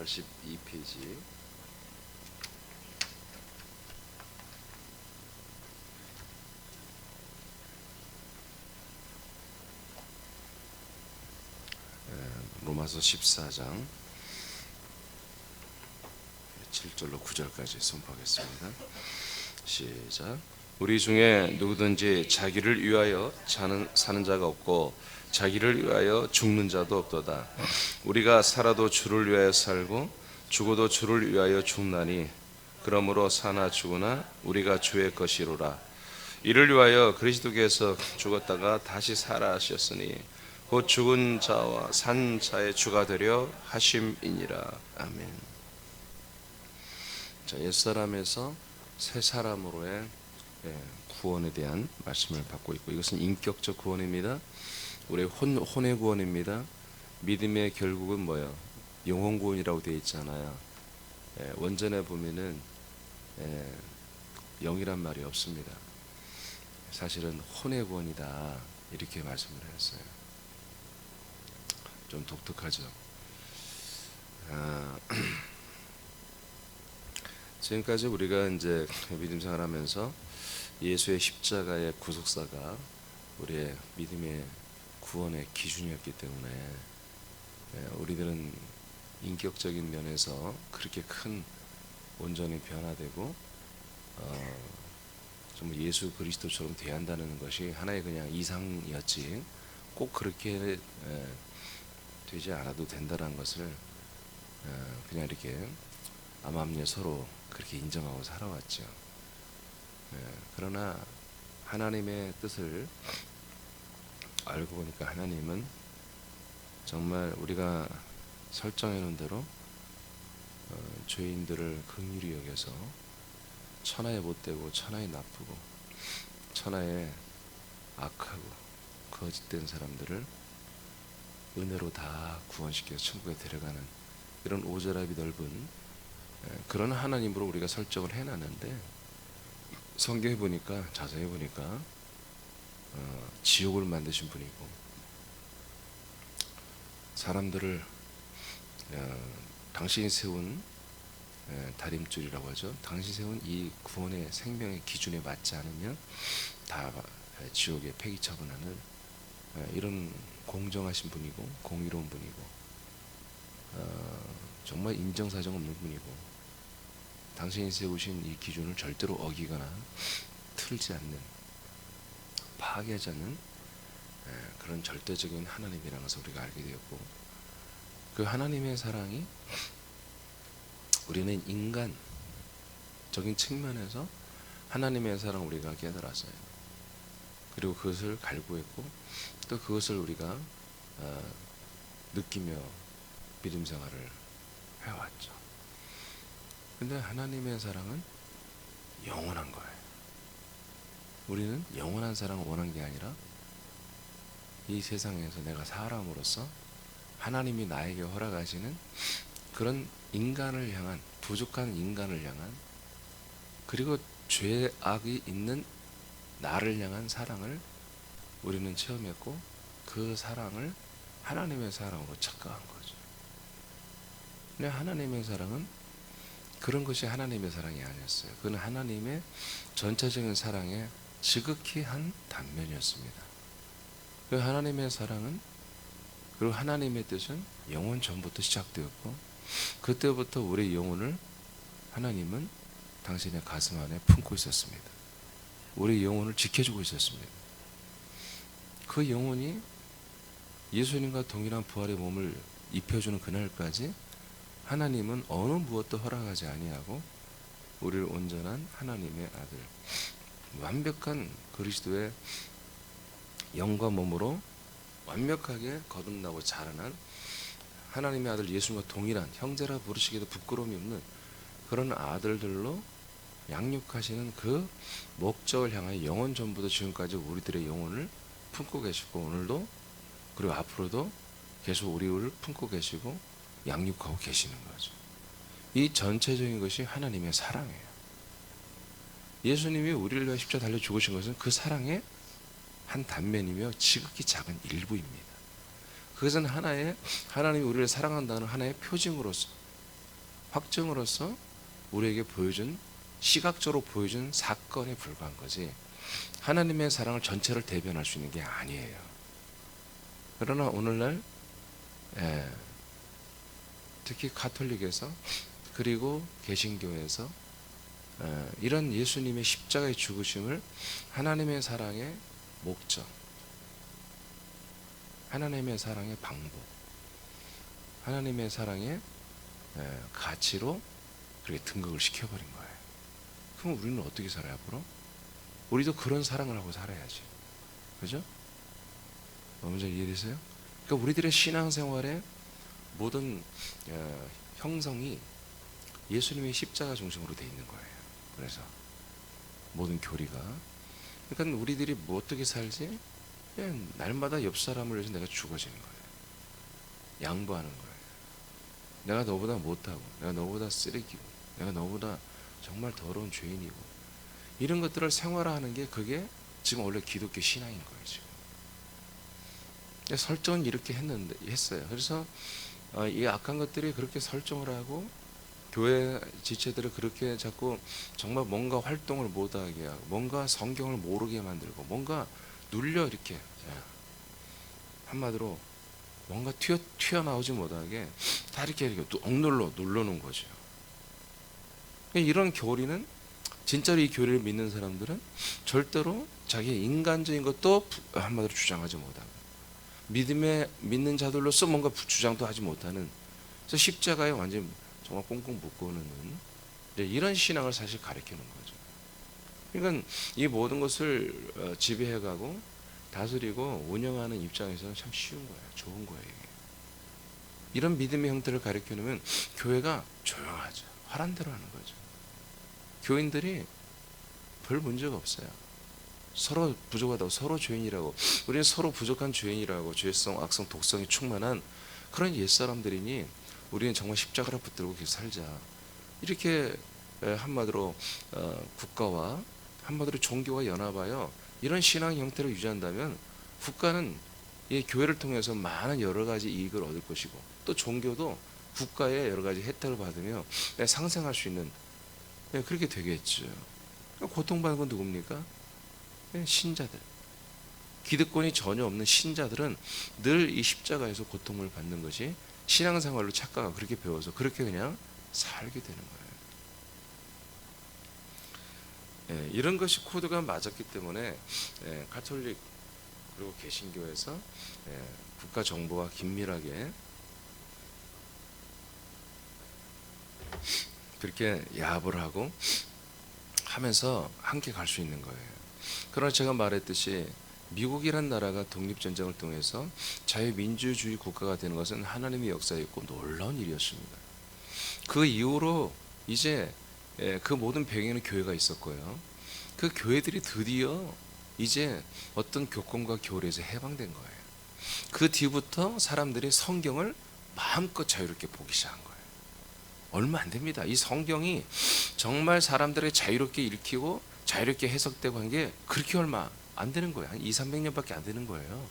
82페이지. 로마서 14장 7절로 9절까지 선포하겠습니다. 시작. 우리 중에 누구든지 자기를 위하여 사는 자가 없고 자기를 위하여 죽는 자도 없도다. 우리가 살아도 주를 위하여 살고 죽어도 주를 위하여 죽나니 그러므로 사나 죽으나 우리가 주의 것이로라. 이를 위하여 그리스도께서 죽었다가 다시 살아나셨으니 곧 죽은 자와 산 자의 주가 되려 하심이니라. 아멘. 자, 옛사람에서 새 사람으로의 구원에 대한 말씀을 받고 있고, 이것은 인격적 구원입니다. 우리의 혼의 구원입니다. 믿음의 결국은 뭐예요? 영혼 구원이라고 되어 있잖아요. 원전에 보면은 영이란 말이 없습니다. 사실은 혼의 구원이다 이렇게 말씀을 했어요. 좀 독특하죠. 지금까지 우리가 이제 믿음 생활하면서 예수의 십자가의 구속사가 우리의 믿음의 구원의 기준이었기 때문에 우리들은 인격적인 면에서 그렇게 큰 온전히 변화되고 정말 예수 그리스도처럼 돼야 한다는 것이 하나의 그냥 이상이었지 꼭 그렇게 되지 않아도 된다는 것을 그냥 이렇게 암암리에 서로 그렇게 인정하고 살아왔죠. 그러나 하나님의 뜻을 알고 보니까 하나님은 정말 우리가 설정해 놓은 대로 죄인들을 긍휼히 여겨서 천하에 못되고 천하에 나쁘고 천하에 악하고 거짓된 사람들을 은혜로 다 구원시켜서 천국에 데려가는 이런 오저랍이 넓은 그런 하나님으로 우리가 설정을 해놨는데, 성경에 보니까 자세히 보니까 지옥을 만드신 분이고 사람들을 당신이 세운 다림줄이라고 하죠. 당신이 세운 이 구원의 생명의 기준에 맞지 않으면 다 지옥에 폐기 처분하는 이런 공정하신 분이고 공의로운 분이고 정말 인정사정 없는 분이고, 당신이 세우신 이 기준을 절대로 어기거나 틀지 않는, 파괴하지 않는 그런 절대적인 하나님이라는 것을 우리가 알게 되었고, 그 하나님의 사랑이 우리는 인간적인 측면에서 하나님의 사랑을 우리가 깨달았어요. 그리고 그것을 갈구했고 또 그것을 우리가 느끼며 믿음 생활을 해왔죠. 근데 하나님의 사랑은 영원한 거예요. 우리는 영원한 사랑을 원한 게 아니라 이 세상에서 내가 사람으로서 하나님이 나에게 허락하시는 그런 인간을 향한, 부족한 인간을 향한, 그리고 죄악이 있는 나를 향한 사랑을 우리는 체험했고, 그 사랑을 하나님의 사랑으로 착각한 거죠. 근데 하나님의 사랑은 그런 것이 하나님의 사랑이 아니었어요. 그건 하나님의 전체적인 사랑의 지극히 한 단면이었습니다. 그 하나님의 사랑은, 그리고 하나님의 뜻은 영원 전부터 시작되었고, 그때부터 우리의 영혼을 하나님은 당신의 가슴 안에 품고 있었습니다. 우리의 영혼을 지켜주고 있었습니다. 그 영혼이 예수님과 동일한 부활의 몸을 입혀주는 그날까지 하나님은 어느 무엇도 허락하지 아니하고 우리를 온전한 하나님의 아들, 완벽한 그리스도의 영과 몸으로 완벽하게 거듭나고 자라난 하나님의 아들 예수님과 동일한, 형제라 부르시기도 부끄러움이 없는 그런 아들들로 양육하시는 그 목적을 향하여 영원 전부터 지금까지 우리들의 영혼을 품고 계시고, 오늘도 그리고 앞으로도 계속 우리를 품고 계시고 양육하고 계시는 거죠. 이 전체적인 것이 하나님의 사랑이에요. 예수님이 우리를 위해 십자가 달려 죽으신 것은 그 사랑의 한 단면이며 지극히 작은 일부입니다. 그것은 하나님이 우리를 사랑한다는 하나의 표징으로서, 확증으로서 우리에게 보여준, 시각적으로 보여준 사건에 불과한 거지 하나님의 사랑을 전체를 대변할 수 있는 게 아니에요. 그러나 오늘날 특히 가톨릭에서 그리고 개신교에서 이런 예수님의 십자가의 죽으심을 하나님의 사랑의 목적, 하나님의 사랑의 방법, 하나님의 사랑의 가치로 그렇게 등극을 시켜버린 거예요. 그럼 우리는 어떻게 살아야 앞으로? 우리도 그런 사랑을 하고 살아야지. 그죠? 먼저 이해되세요? 그러니까 우리들의 신앙생활의 모든 형성이 예수님의 십자가 중심으로 돼 있는 거예요. 그래서 모든 교리가, 그러니까 우리들이 뭐 어떻게 살지? 그냥 날마다 옆 사람을 위해서 내가 죽어지는 거예요. 양보하는 거예요. 내가 너보다 못하고, 내가 너보다 쓰레기고, 내가 너보다 정말 더러운 죄인이고, 이런 것들을 생활화하는 게 그게 지금 원래 기독교 신앙인 거예요. 지금 설정은 이렇게 했어요. 그래서 이 악한 것들이 그렇게 설정을 하고 교회 지체들을 그렇게 자꾸 정말 뭔가 활동을 못하게 하고 뭔가 성경을 모르게 만들고 뭔가 눌려 이렇게 한마디로 뭔가 튀어나오지 못하게 다 이렇게 억눌러 눌러놓은 거죠. 이런 교리는 진짜로 이 교리를 믿는 사람들은 절대로 자기의 인간적인 것도 한마디로 주장하지 못하고 믿는 자들로서 뭔가 주장도 하지 못하는, 그래서 십자가에 완전히 정말 꽁꽁 묶어놓는 이런 신앙을 사실 가르치는 거죠. 그러니까 이 모든 것을 지배해가고 다스리고 운영하는 입장에서는 참 쉬운 거예요. 좋은 거예요. 이게. 이런 믿음의 형태를 가르쳐놓으면 교회가 조용하죠. 하란 대로 하는 거죠. 교인들이 별 문제가 없어요. 서로 부족하다고, 서로 죄인이라고, 우리는 서로 부족한 죄인이라고, 죄성, 악성, 독성이 충만한 그런 옛사람들이니 우리는 정말 십자가를 붙들고 계속 살자. 이렇게 한마디로 국가와 한마디로 종교와 연합하여 이런 신앙 형태를 유지한다면 국가는 이 교회를 통해서 많은 여러 가지 이익을 얻을 것이고 또 종교도 국가의 여러 가지 혜택을 받으며 상생할 수 있는 그렇게 되겠죠. 고통받는 건 누굽니까? 신자들. 기득권이 전혀 없는 신자들은 늘 이 십자가에서 고통을 받는 것이 신앙생활로 착각하고 그렇게 배워서 그렇게 그냥 살게 되는 거예요. 이런 것이 코드가 맞았기 때문에 가톨릭 그리고 개신교에서 국가 정보와 긴밀하게 그렇게 야합을 하고 하면서 함께 갈 수 있는 거예요. 그러나 제가 말했듯이 미국이란 나라가 독립전쟁을 통해서 자유민주주의 국가가 되는 것은 하나님의 역사였고 놀라운 일이었습니다. 그 이후로 이제 그 모든 배경에는 교회가 있었고요. 그 교회들이 드디어 이제 어떤 교권과 교리에서 해방된 거예요. 그 뒤부터 사람들이 성경을 마음껏 자유롭게 보기 시작한 거예요. 얼마 안 됩니다. 이 성경이 정말 사람들을 자유롭게 읽히고 자유롭게 해석되고 한 게 그렇게 얼마 안 되는 거예요. 한 200~300년밖에 안 되는 거예요.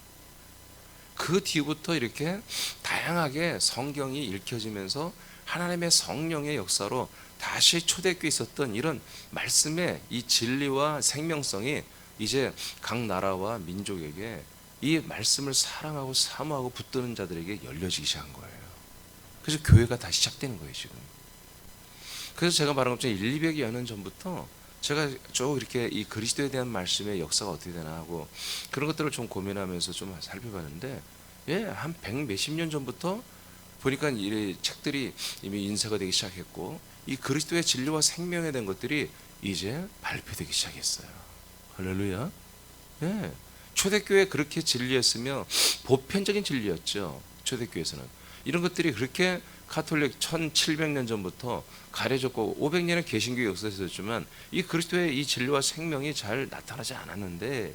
그 뒤부터 이렇게 다양하게 성경이 읽혀지면서 하나님의 성령의 역사로 다시 초대교회에 있었던 이런 말씀의 이 진리와 생명성이 이제 각 나라와 민족에게 이 말씀을 사랑하고 사모하고 붙드는 자들에게 열려지기 시작한 거예요. 그래서 교회가 다시 시작되는 거예요 지금. 그래서 제가 말한 것처럼 100~200여 년 전부터 제가 쭉 이렇게 이 그리스도에 대한 말씀의 역사가 어떻게 되나 하고 그런 것들을 좀 고민하면서 좀 살펴봤는데 한 100몇십 년 전부터 보니까 이 책들이 이미 인쇄가 되기 시작했고 이 그리스도의 진리와 생명에 대한 것들이 이제 발표되기 시작했어요. 할렐루야. 초대교회 그렇게 진리였으며 보편적인 진리였죠. 초대교회에서는 이런 것들이 그렇게 가톨릭 1700년 전부터 가려졌고 500년의 개신교 역사에서 있었지만 이 그리스도의 이 진리와 생명이 잘 나타나지 않았는데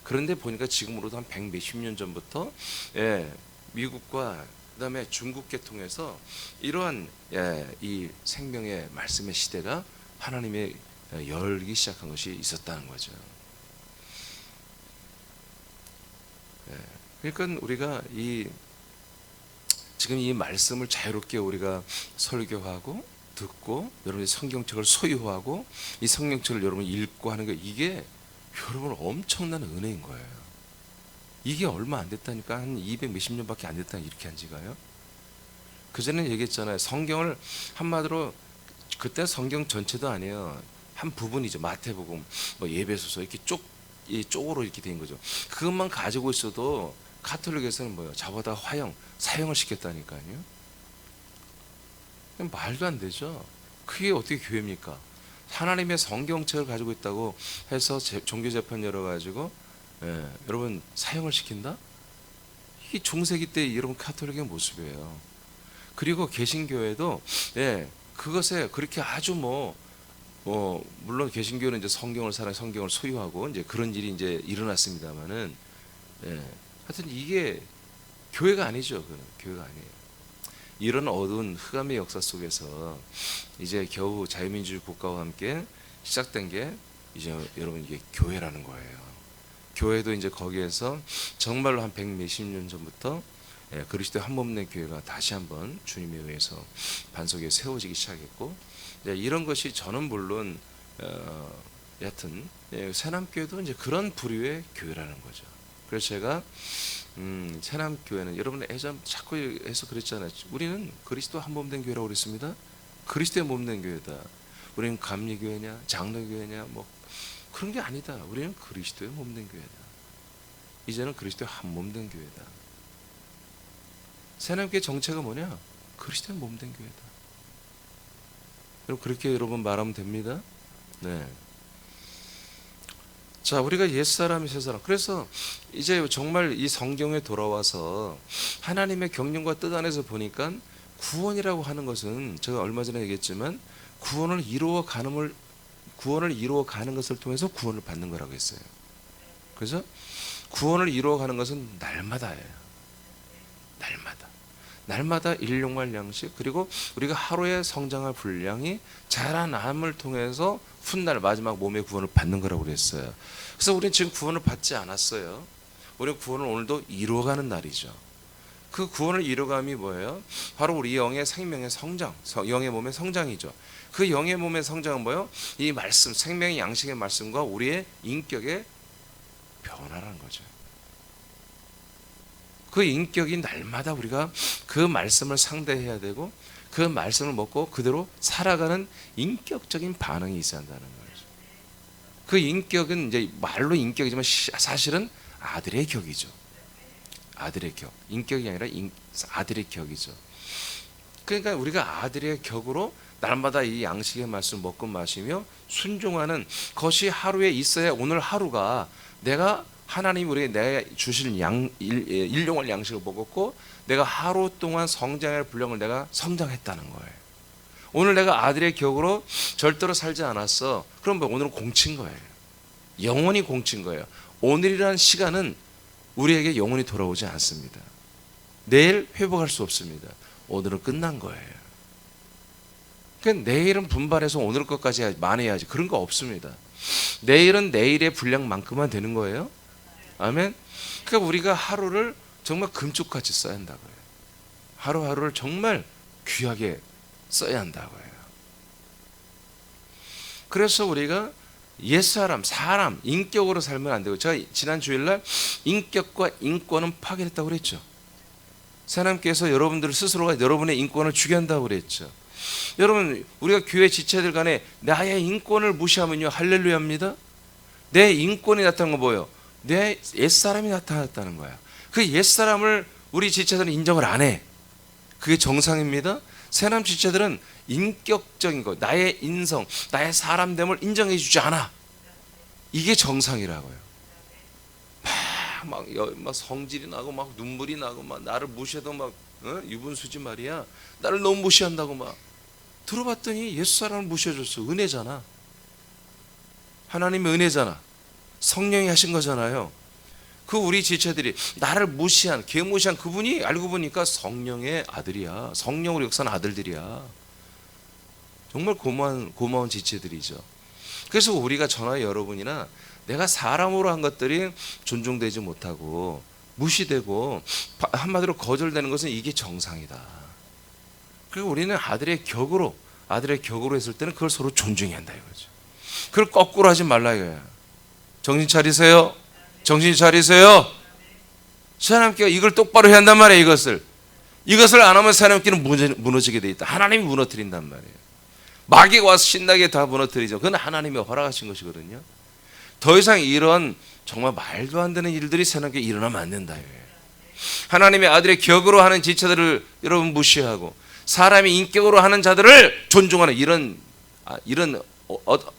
그런데 보니까 지금으로도 한 100몇십 년 전부터 미국과 그다음에 중국계 통해서 이러한 이 생명의 말씀의 시대가 하나님의 열기 시작한 것이 있었다는 거죠. 그러니까 우리가 지금 이 말씀을 자유롭게 우리가 설교하고 듣고 여러분이 성경책을 소유하고 이 성경책을 여러분이 읽고 하는 게 이게 여러분 엄청난 은혜인 거예요. 이게 얼마 안 됐다니까. 한 200 몇십 년밖에 안 됐다 이렇게 한 지가요. 그전에 얘기했잖아요. 성경을 한마디로 그때 성경 전체도 아니에요. 한 부분이죠. 마태복음, 뭐 예배소서 이렇게 이 쪽으로 이렇게 된 거죠. 그것만 가지고 있어도 가톨릭에서는 뭐예요? 자보다 사형을 시켰다니까요. 말도 안 되죠. 그게 어떻게 교회입니까? 하나님의 성경책을 가지고 있다고 해서 종교재판 열어가지고 여러분 사형을 시킨다? 이게 중세기 때 여러분 가톨릭의 모습이에요. 그리고 개신교회도 그것에 그렇게 아주 물론 개신교는 이제 성경을 소유하고 이제 그런 일이 이제 일어났습니다만은 하여튼 이게 교회가 아니죠. 그건 교회가 아니에요. 이런 어두운 흑암의 역사 속에서 이제 겨우 자유민주주의 국가와 함께 시작된 게 이제 여러분 이게 교회라는 거예요. 교회도 이제 거기에서 정말로 한 100 몇십 년 전부터 그리스도의 한 몸된 교회가 다시 한번 주님에 의해서 반석에 세워지기 시작했고, 이런 것이 저는 물론 여하튼 새남교회도 이제 그런 부류의 교회라는 거죠. 그래서 제가 새남교회는 여러분 예전 자꾸 해서 그랬잖아요. 우리는 그리스도 한 몸된 교회라고 그랬습니다. 그리스도의 몸된 교회다. 우리는 감리교회냐 장로교회냐 뭐 그런 게 아니다. 우리는 그리스도의 몸된 교회다. 이제는 그리스도의 한 몸된 교회다. 새남교회 정체가 뭐냐? 그리스도의 몸된 교회다. 여러분 그렇게 여러분 말하면 됩니다. 네. 자, 우리가 옛사람이 새사람. 그래서 이제 정말 이 성경에 돌아와서 하나님의 경륜과 뜻 안에서 보니까 구원이라고 하는 것은 제가 얼마 전에 얘기했지만 구원을 이루어 가는 것을 통해서 구원을 받는 거라고 했어요. 그래서 구원을 이루어 가는 것은 날마다예요. 날마다 일용할 양식, 그리고 우리가 하루에 성장할 분량이 자라남을 통해서 훗날 마지막 몸의 구원을 받는 거라고 그랬어요. 그래서 우리는 지금 구원을 받지 않았어요. 우리는 구원을 오늘도 이루어가는 날이죠. 그 구원을 이루어감이 뭐예요? 바로 우리 영의 생명의 성장, 영의 몸의 성장이죠. 그 영의 몸의 성장은 뭐예요? 이 말씀, 생명의 양식의 말씀과 우리의 인격의 변화라는 거죠. 그 인격이 날마다 우리가 그 말씀을 상대해야 되고 그 말씀을 먹고 그대로 살아가는 인격적인 반응이 있어야 한다는 거죠. 그 인격은 이제 말로 인격이지만 사실은 아들의 격이죠. 아들의 격. 인격이 아니라 아들의 격이죠. 그러니까 우리가 아들의 격으로 날마다 이 양식의 말씀을 먹고 마시며 순종하는 것이 하루에 있어야 오늘 하루가 내가 하나님 우리에게 내가 주실 일용할 양식을 먹었고 내가 하루 동안 성장할 분량을 내가 성장했다는 거예요. 오늘 내가 아들의 격으로 절대로 살지 않았어. 그럼 오늘은 공친 거예요. 영원히 공친 거예요. 오늘이라는 시간은 우리에게 영원히 돌아오지 않습니다. 내일 회복할 수 없습니다. 오늘은 끝난 거예요. 그러니까 내일은 분발해서 오늘 것까지 만회해야지 그런 거 없습니다. 내일은 내일의 분량만큼만 되는 거예요. 아멘. 그러니까 우리가 하루를 정말 금쪽같이 써야 한다고요. 하루하루를 정말 귀하게 써야 한다고요. 그래서 우리가 옛사람, 사람, 인격으로 살면 안 되고, 제가 지난 주일날 인격과 인권은 파괴했다고 그랬죠. 하나님께서 여러분들 스스로가 여러분의 인권을 죽여한다고 그랬죠. 여러분 우리가 교회 지체들 간에 나의 인권을 무시하면요 할렐루야입니다. 내 인권이 나타난 거 뭐예요? 내 옛사람이 나타났다는 거야. 그 옛사람을 우리 지체들은 인정을 안 해. 그게 정상입니다. 새남 지체들은 인격적인 것, 나의 인성, 나의 사람됨을 인정해 주지 않아. 이게 정상이라고요. 막 성질이 나고 막 눈물이 나고 막 나를 무시해도 막 유분수지 말이야. 나를 너무 무시한다고 막 들어봤더니 옛사람을 무시해줬어. 은혜잖아. 하나님의 은혜잖아. 성령이 하신 거잖아요. 그 우리 지체들이 나를 무시한, 개무시한 그분이 알고 보니까 성령의 아들이야. 성령으로 역사하는 아들들이야. 정말 고마운 지체들이죠. 그래서 우리가 저나 여러분이나 내가 사람으로 한 것들이 존중되지 못하고 무시되고 한마디로 거절되는 것은 이게 정상이다. 그리고 우리는 아들의 격으로 아들의 격으로 했을 때는 그걸 서로 존중해야 한다 이거죠. 그걸 거꾸로 하지 말라 이거야. 정신 차리세요. 정신 차리세요. 하나님께가 이걸 똑바로 해야 한단 말이에요. 이것을 안 하면 하나님께는 무너지게 돼 있다. 하나님이 무너뜨린단 말이에요. 마귀가 와서 신나게 다 무너뜨리죠. 그건 하나님이 허락하신 것이거든요. 더 이상 이런 정말 말도 안 되는 일들이 하나님께 일어나면 안 된다. 하나님의 아들의 격으로 하는 지체들을 여러분 무시하고 사람의 인격으로 하는 자들을 존중하는 이런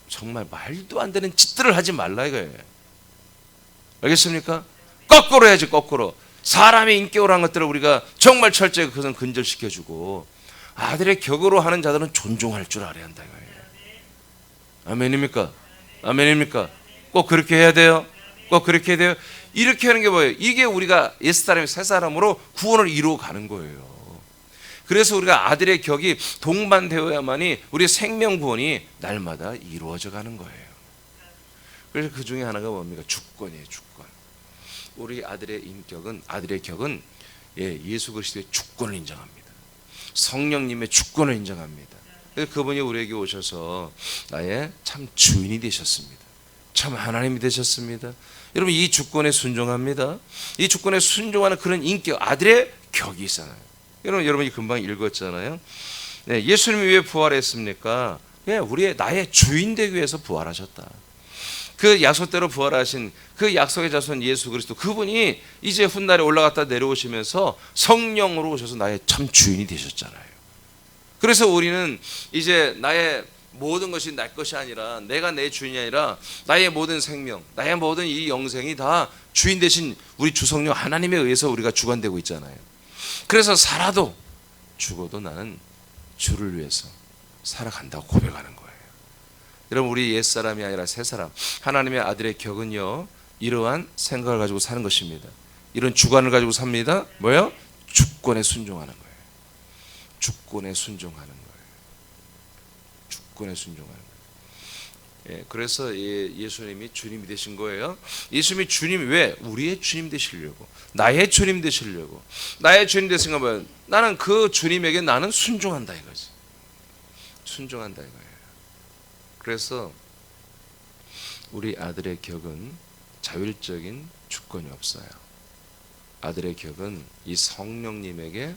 정말 말도 안 되는 짓들을 하지 말라 이거예요. 알겠습니까? 거꾸로 해야지. 거꾸로 사람의 인격으로 하는 것들을 우리가 정말 철저히 그것은 근절시켜주고 아들의 격으로 하는 자들은 존중할 줄 알아야 한다 이거예요. 아멘입니까? 아멘입니까? 꼭 그렇게 해야 돼요. 꼭 그렇게 해야 돼요. 이렇게 하는 게 뭐예요? 이게 우리가 옛사람이 새사람으로 구원을 이루어 가는 거예요. 그래서 우리가 아들의 격이 동반되어야만이 우리의 생명 구원이 날마다 이루어져 가는 거예요. 그래서 그 중에 하나가 뭡니까? 주권이에요. 주권. 우리 아들의 격은 예수 그리스도의 주권을 인정합니다. 성령님의 주권을 인정합니다. 그래서 그분이 우리에게 오셔서 나의 참 주인이 되셨습니다. 참 하나님이 되셨습니다. 여러분 이 주권에 순종합니다. 이 주권에 순종하는 그런 인격, 아들의 격이 있잖아요. 여러분이 금방 읽었잖아요. 예수님이 왜 부활했습니까? 나의 주인 되기 위해서 부활하셨다. 그 약속대로 부활하신 그 약속의 자손 예수 그리스도, 그분이 이제 훗날에 올라갔다 내려오시면서 성령으로 오셔서 나의 참 주인이 되셨잖아요. 그래서 우리는 이제 나의 모든 것이 내 것이 아니라, 내가 내 주인이 아니라 나의 모든 생명, 나의 모든 이 영생이 다 주인 되신 우리 주 성령 하나님에 의해서 우리가 주관되고 있잖아요. 그래서 살아도 죽어도 나는 주를 위해서 살아간다고 고백하는 거예요. 여러분 우리 옛사람이 아니라 새사람, 하나님의 아들의 격은요 이러한 생각을 가지고 사는 것입니다. 이런 주관을 가지고 삽니다. 뭐예요? 주권에 순종하는 거예요. 주권에 순종하는 거예요. 주권에 순종하는 거예요. 그래서 예수님이 주님이 되신 거예요. 예수님이 주님이 왜? 우리의 주님 되시려고, 나의 주님 되시려고. 나의 주님 되신 건 뭐예요? 나는 그 주님에게 나는 순종한다 이거지. 순종한다 이거예요. 그래서 우리 아들의 격은 자율적인 주권이 없어요. 아들의 격은 이 성령님에게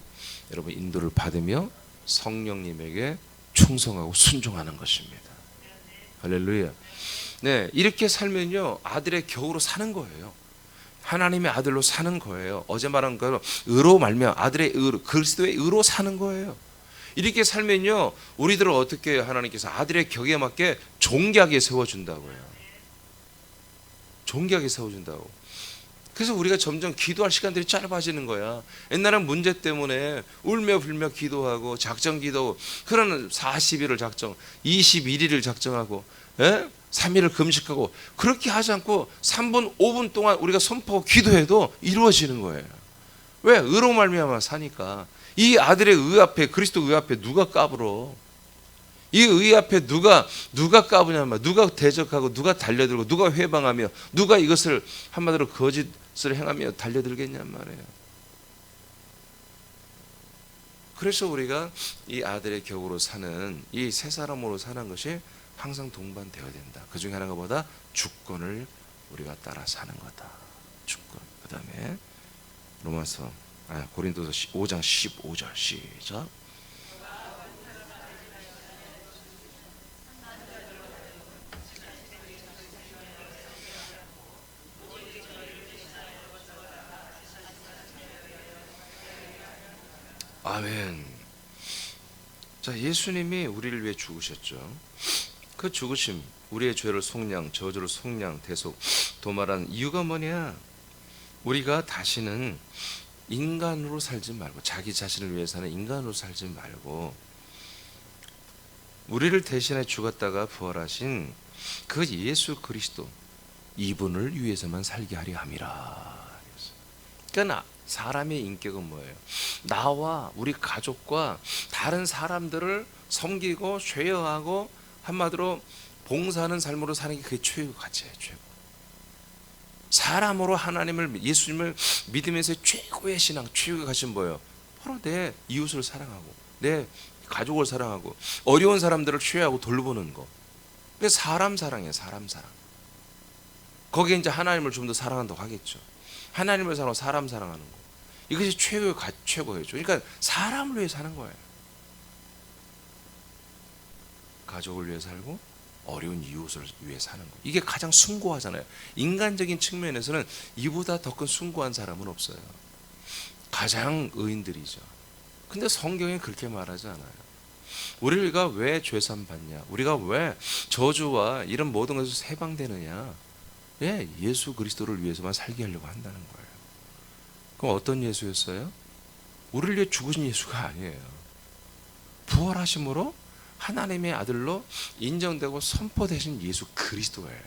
여러분 인도를 받으며 성령님에게 충성하고 순종하는 것입니다. 할렐루야. 이렇게 살면요 아들의 격으로 사는 거예요. 하나님의 아들로 사는 거예요. 어제 말한 거로 의로 말며 아들의 의로, 그리스도의 의로 사는 거예요. 이렇게 살면요 우리들을 어떻게 하나님께서 아들의 격에 맞게 존귀하게 세워준다고요. 존귀하게 세워준다고. 그래서 우리가 점점 기도할 시간들이 짧아지는 거야. 옛날엔 문제 때문에 울며 불며 기도하고 작정 기도하고, 그러는 40일을 작정, 21일을 작정하고 3일을 금식하고, 그렇게 하지 않고 3분 5분 동안 우리가 선포하고 기도해도 이루어지는 거예요. 왜? 의로 말미암아 사니까. 이 아들의 의 앞에, 그리스도 의 앞에 누가 까불어? 이 의 앞에 누가 까부냐 말이야. 누가 대적하고 누가 달려들고 누가 회방하며 누가 이것을 한마디로 거짓을 행하며 달려들겠냔 말이에요. 그래서 우리가 이 아들의 격으로 사는, 이 새 사람으로 사는 것이 항상 동반되어야 된다. 그 중에 하나가 뭐다? 주권을 우리가 따라 사는 거다. 주권. 그 다음에 고린도서 5장 15절 시작. 아멘. 자, 예수님이 우리를 위해 죽으셨죠. 그 죽으심, 우리의 죄를 속량, 저주를 속량, 대속, 도말한 이유가 뭐냐? 우리가 다시는 인간으로 살지 말고, 자기 자신을 위해서는 인간으로 살지 말고, 우리를 대신해 죽었다가 부활하신 그 예수 그리스도, 이분을 위해서만 살게 하려 함이라. 그러니까 사람의 인격은 뭐예요? 나와 우리 가족과 다른 사람들을 섬기고 쉐어하고 한마디로 봉사하는 삶으로 사는 게 그게 최고 가치예요. 최고. 사람으로 하나님을, 예수님을 믿으면서 최고의 신앙, 최고의 가치는 뭐예요? 바로 내 이웃을 사랑하고 내 가족을 사랑하고 어려운 사람들을 취하고 돌보는 거. 그게 사람 사랑이에요. 사람 사랑. 거기에 이제 하나님을 좀 더 사랑한다고 하겠죠. 하나님을 사랑하고 사람 사랑하는 거. 이것이 최고예요. 그러니까 사람을 위해 사는 거예요. 가족을 위해 살고 어려운 이웃을 위해 사는 거. 이게 가장 숭고하잖아요. 인간적인 측면에서는 이보다 더 큰 숭고한 사람은 없어요. 가장 의인들이죠. 근데 성경에 그렇게 말하지 않아요. 우리가 왜 죄산 받냐? 우리가 왜 저주와 이런 모든 것에서 해방되느냐? 예, 예수 그리스도를 위해서만 살게 하려고 한다는 거예요. 그럼 어떤 예수였어요? 우리를 위해 죽으신 예수가 아니에요. 부활하심으로 하나님의 아들로 인정되고 선포되신 예수 그리스도예요.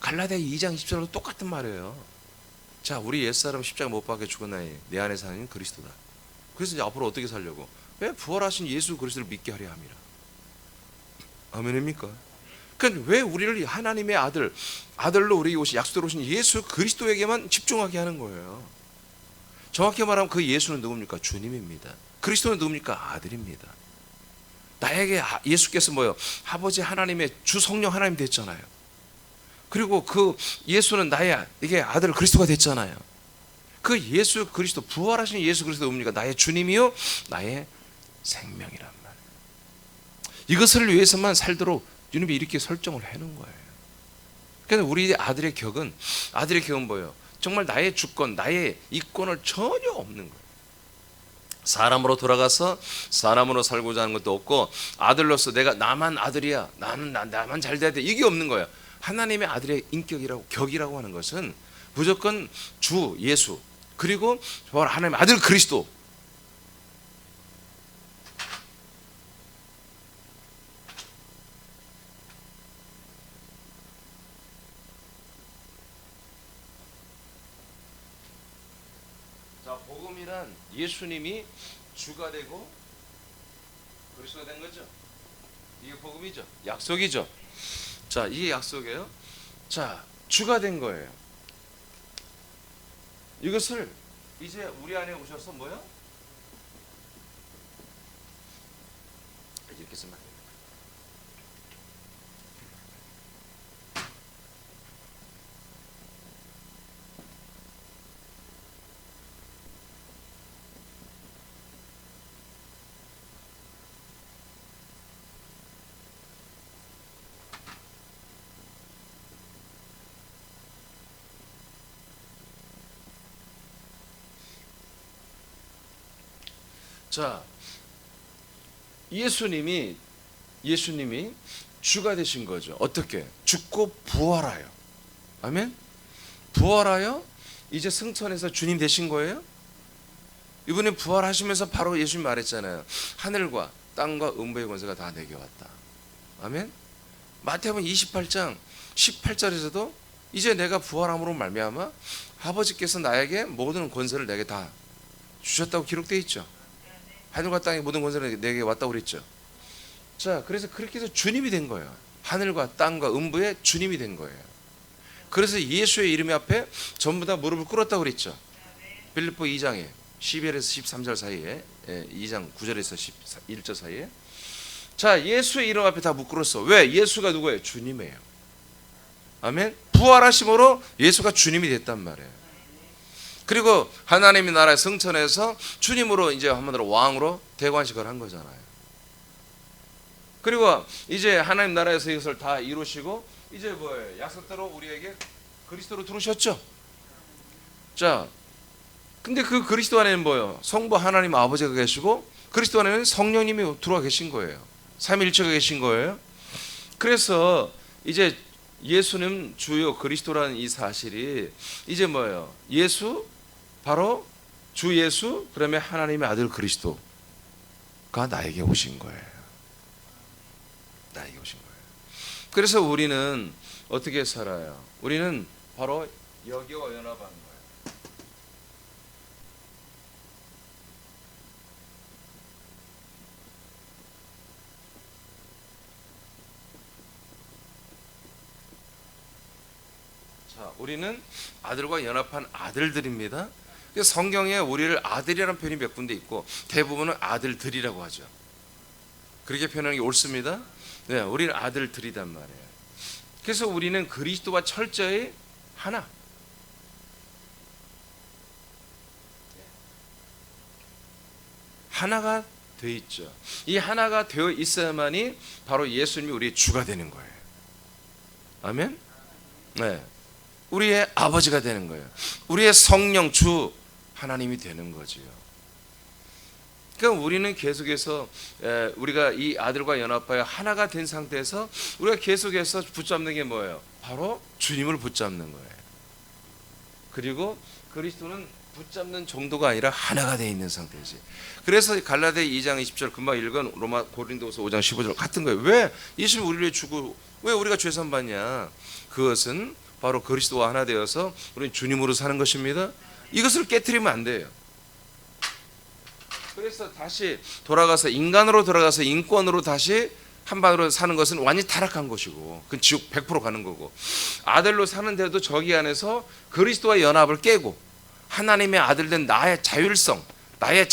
갈라디아 2장 10절로 똑같은 말이에요. 자, 우리 옛사람 십자가 못 박혀 죽었나니 내 안에 사는 그리스도다. 그래서 이제 앞으로 어떻게 살려고? 왜 부활하신 예수 그리스도를 믿게 하려 함이라. 아멘입니까? 그러니까 왜 우리를 하나님의 아들로 우리 약속대로 오신 예수 그리스도에게만 집중하게 하는 거예요. 정확히 말하면 그 예수는 누굽니까? 주님입니다. 그리스도는 누굽니까? 아들입니다. 나에게 예수께서 뭐요? 아버지 하나님의 주 성령 하나님 됐잖아요. 그리고 그 예수는 나의 이게 아들 그리스도가 됐잖아요. 그 예수 그리스도 부활하신 예수 그리스도 뭡니까? 나의 주님이요 나의 생명이란 말이에요. 이것을 위해서만 살도록 주님이 이렇게 설정을 해놓은 거예요. 그래서 우리 아들의 격은 뭐예요? 정말 나의 주권, 나의 이권을 전혀 없는 거예요. 사람으로 돌아가서 사람으로 살고자 하는 것도 없고 아들로서 내가 나만 아들이야, 나만 잘 돼야 돼, 이게 없는 거예요. 하나님의 아들의 인격이라고 격이라고 하는 것은 무조건 주 예수 그리고 하나님의 아들 그리스도. 자, 복음이란 예수님이 주가 되고 그리스도가 된 거죠. 이게 복음이죠. 약속이죠. 자, 이게 약속이에요. 자, 주가 된 거예요. 이것을 이제 우리 안에 오셔서 뭐요? 이렇게 쓰면 안 돼요. 자, 예수님이 주가 되신 거죠. 어떻게? 죽고 부활하여. 아멘? 부활하여 이제 승천해서 주님 되신 거예요. 이분이 부활하시면서 바로 예수님 말했잖아요. 하늘과 땅과 음부의 권세가 다 내게 왔다. 아멘? 마태복음 28장 18절에서도 이제 내가 부활함으로 말미암아 아버지께서 나에게 모든 권세를 내게 다 주셨다고 기록되어 있죠. 하늘과 땅의 모든 권세는 내게 왔다고 그랬죠. 자, 그래서 그렇게 해서 주님이 된 거예요. 하늘과 땅과 음부의 주님이 된 거예요. 그래서 예수의 이름 앞에 전부 다 무릎을 꿇었다고 그랬죠. 빌립보 2장에 12절에서 13절 사이에 2장 9절에서 11절 사이에. 자, 예수의 이름 앞에 다 꿇었어. 왜? 예수가 누구예요? 주님이에요. 아멘. 부활하심으로 예수가 주님이 됐단 말이에요. 그리고 하나님의 나라에 승천해서 주님으로 이제 한마디로 왕으로 대관식을 한 거잖아요. 그리고 이제 하나님 나라에서 이것을 다 이루시고 이제 뭐예요? 약속대로 우리에게 그리스도로 들어오셨죠. 자, 근데 그 그리스도 안에는 뭐예요? 성부 하나님 아버지가 계시고 그리스도 안에는 성령님이 들어와 계신 거예요. 삼위일체가 계신 거예요. 그래서 이제 예수는 주요 그리스도라는 이 사실이 이제 뭐예요? 예수 바로 주 예수 그다음에 하나님의 아들 그리스도가 나에게 오신 거예요. 나에게 오신 거예요. 그래서 우리는 어떻게 살아요? 우리는 바로 여기와 연합하는 거예요. 자, 우리는 아들과 연합한 아들들입니다. 성경에 우리를 아들이라는 표현이 몇 군데 있고 대부분은 아들들이라고 하죠. 그렇게 표현하는 게 옳습니다. 네, 우리는 아들들이단 말이에요. 그래서 우리는 그리스도와 철저히 하나. 하나가 되어 있죠. 이 하나가 되어 있어야만이 바로 예수님이 우리의 주가 되는 거예요. 아멘. 네, 우리의 아버지가 되는 거예요. 우리의 성령 주 하나님이 되는 거지요. 그러니까 우리는 계속해서 우리가 이 아들과 연합하여 하나가 된 상태에서 우리가 계속해서 붙잡는 게 뭐예요? 바로 주님을 붙잡는 거예요. 그리고 그리스도는 붙잡는 정도가 아니라 하나가 되어 있는 상태지. 그래서 갈라디아 2장 20절 금방 읽은 로마 고린도서 5장 15절 같은 거예요. 왜 예수님 우리를 주고 왜 우리가 죄산 받냐? 그것은 바로 그리스도와 하나 되어서 우리는 주님으로 사는 것입니다. 이것을 깨트리면 안 돼요. 그래서 다시 돌아가서 인간으로 돌아가서 인권으로 다시 한반으로 사는 것은 완전히 타락한 것이고 그건 지옥 100% 가는 거고, 아들로 사는데도 저기 안에서 그리스도와 연합을 깨고 하나님의 아들 된 나의 자율성, 나의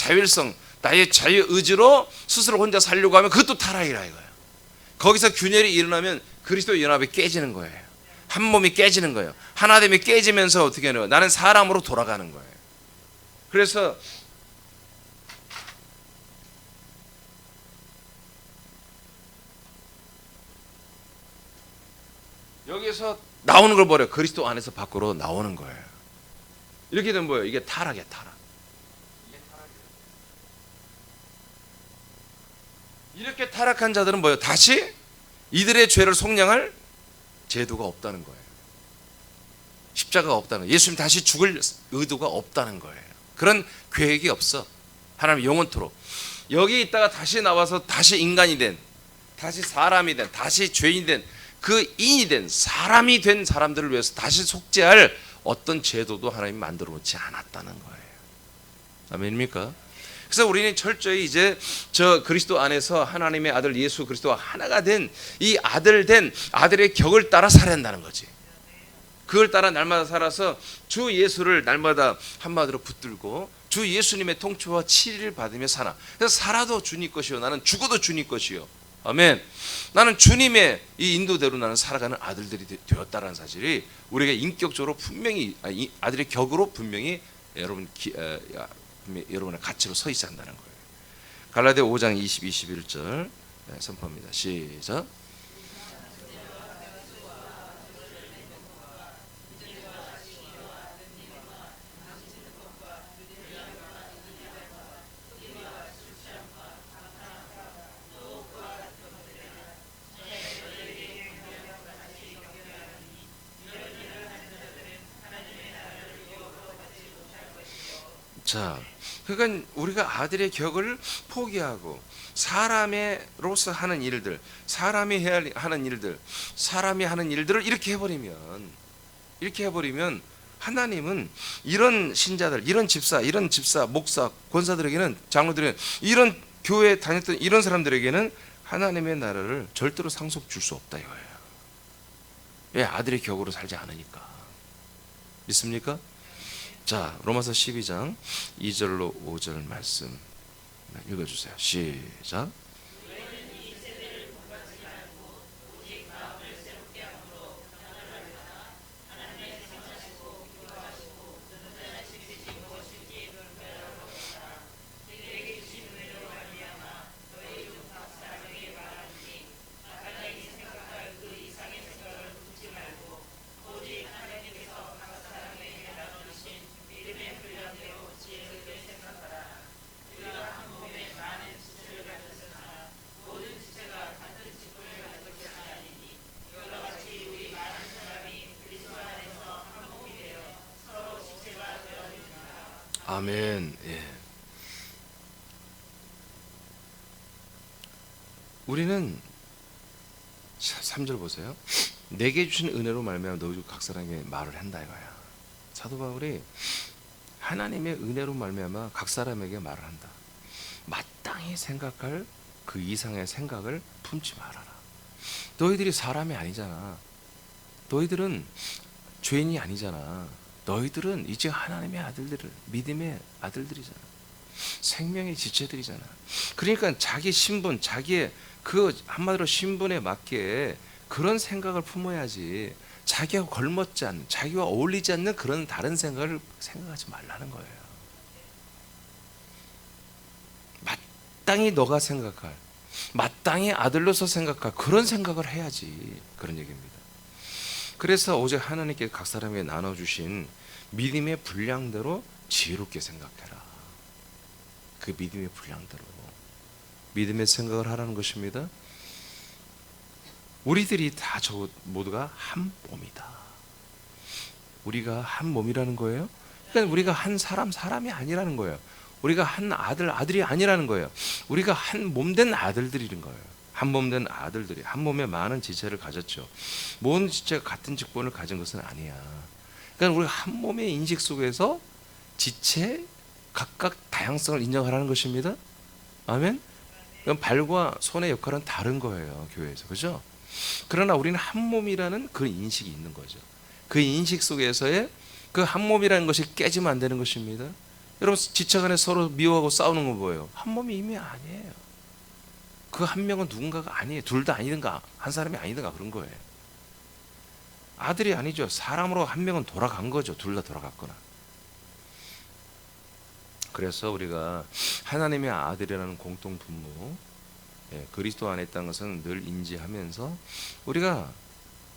자유의지로 스스로 혼자 살려고 하면 그것도 타락이라 이거예요. 거기서 균열이 일어나면 그리스도의 연합이 깨지는 거예요. 한 몸이 깨지는 거예요. 하나됨이 깨지면서 어떻게 하냐? 나는 사람으로 돌아가는 거예요. 그래서 여기서 나오는 걸 버려. 그리스도 안에서 밖으로 나오는 거예요. 이렇게 되면 뭐예요? 이게 타락이야, 타락. 이렇게 타락한 자들은 뭐예요? 다시 이들의 죄를 속량할 제도가 없다는 거예요. 십자가가 없다는 거예요. 예수님 다시 죽을 의도가 없다는 거예요. 그런 계획이 없어. 하나님 영원토록. 여기 있다가 다시 나와서 다시 인간이 된, 다시 사람이 된, 다시 죄인이 된, 그 인이 된 사람이 된 사람들을 위해서 다시 속죄할 어떤 제도도 하나님 만들어 놓지 않았다는 거예요. 아멘입니까? 그래서 우리는 철저히 이제 저 그리스도 안에서 하나님의 아들 예수 그리스도와 하나가 된 이 아들 된 아들의 격을 따라 살아야 한다는 거지. 그걸 따라 날마다 살아서 주 예수를 날마다 한마디로 붙들고 주 예수님의 통치와 치리를 받으며 살아. 그래서 살아도 주님 것이요, 나는 죽어도 주님 것이요. 아멘. 나는 주님의 이 인도대로 나는 살아가는 아들들이 되었다는 사실이 우리가 인격적으로 분명히 아들의 격으로 분명히 여러분의 가치로 서 있어야 한다는 거예요. 갈라디아 5장 20, 21절 선포합니다. 시작. 자, 그러니까 우리가 아들의 격을 포기하고 사람으로서 하는 일들, 사람이 해야 하는 일들, 사람이 하는 일들을 이렇게 해버리면 하나님은 이런 신자들, 이런 집사, 목사, 권사들에게는, 장로들에게는, 이런 교회에 다녔던 이런 사람들에게는 하나님의 나라를 절대로 상속 줄 수 없다 이거예요. 왜? 아들의 격으로 살지 않으니까. 믿습니까? 자, 로마서 12장 2절로 5절 말씀 읽어주세요. 시작. 아멘. 예. 우리는 3절 보세요. 내게 주신 은혜로 말미암아 너희 각 사람에게 말을 한다 이거야. 사도 바울이 하나님의 은혜로 말미암아 각 사람에게 말을 한다. 마땅히 생각할 그 이상의 생각을 품지 말아라. 너희들이 사람이 아니잖아. 너희들은 죄인이 아니잖아. 너희들은 이제 하나님의 아들들을, 믿음의 아들들이잖아. 생명의 지체들이잖아. 그러니까 자기 신분, 자기의 그 한마디로 신분에 맞게 그런 생각을 품어야지, 자기와 걸맞지 않는, 자기와 어울리지 않는 그런 다른 생각을 생각하지 말라는 거예요. 마땅히 너가 생각할, 마땅히 아들로서 생각할 그런 생각을 해야지, 그런 얘기입니다. 그래서 오직 하나님께 각 사람에게 나눠주신 믿음의 분량대로 지혜롭게 생각해라. 그 믿음의 분량대로 믿음의 생각을 하라는 것입니다. 우리들이 다 모두가 한 몸이다. 우리가 한 몸이라는 거예요. 그러니까 우리가 한 사람이 아니라는 거예요. 우리가 한 아들이 아니라는 거예요. 우리가 한 몸 된 아들들인 거예요. 한 몸 된 아들들이 한 몸에 많은 지체를 가졌죠. 모든 지체가 같은 직분을 가진 것은 아니야. 그러니까 우리가 한 몸의 인식 속에서 지체 각각 다양성을 인정하라는 것입니다. 아멘. 그럼 발과 손의 역할은 다른 거예요, 교회에서. 그죠? 그러나 우리는 한 몸이라는 그 인식이 있는 거죠. 그 인식 속에서의 그 한 몸이라는 것이 깨지면 안 되는 것입니다. 여러분, 지체 간에 서로 미워하고 싸우는 건 뭐예요? 한 몸이 이미 아니에요. 그 한 명은 누군가가 아니에요. 둘 다 아니든가 한 사람이 아니든가 그런 거예요. 아들이 아니죠. 사람으로 한 명은 돌아간 거죠. 둘 다 돌아갔거나. 그래서 우리가 하나님의 아들이라는 공통 분모, 그리스도 안에 있다는 것은 늘 인지하면서 우리가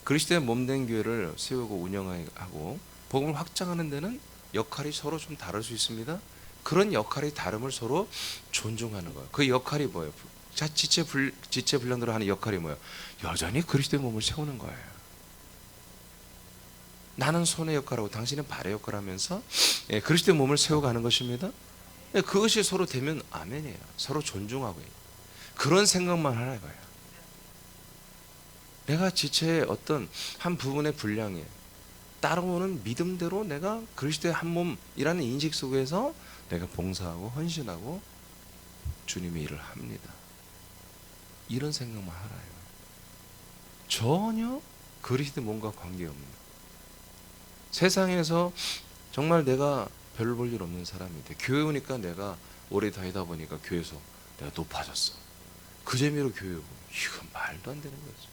그리스도의 몸된 교회를 세우고 운영하고 복음을 확장하는 데는 역할이 서로 좀 다를 수 있습니다. 그런 역할의 다름을 서로 존중하는 거예요. 그 역할이 뭐예요? 지체 분량대로 하는 역할이 뭐예요? 여전히 그리스도의 몸을 세우는 거예요. 나는 손의 역할하고 당신은 발의 역할을 하면서 그리스도의 몸을 세워가는 것입니다. 그것이 서로 되면 아멘이에요. 서로 존중하고 그런 생각만 하라 이거예요. 내가 지체의 어떤 한 부분의 분량에 따라오는 믿음대로 내가 그리스도의 한 몸이라는 인식 속에서 내가 봉사하고 헌신하고 주님의 일을 합니다. 이런 생각만 하라요. 전혀 그리스도의 몸과 관계없는, 세상에서 정말 내가 별 볼 일 없는 사람인데 교회 오니까 내가 오래 다니다 보니까 교회에서 내가 높아졌어. 그 재미로 교회 오고, 이건 말도 안 되는 거죠.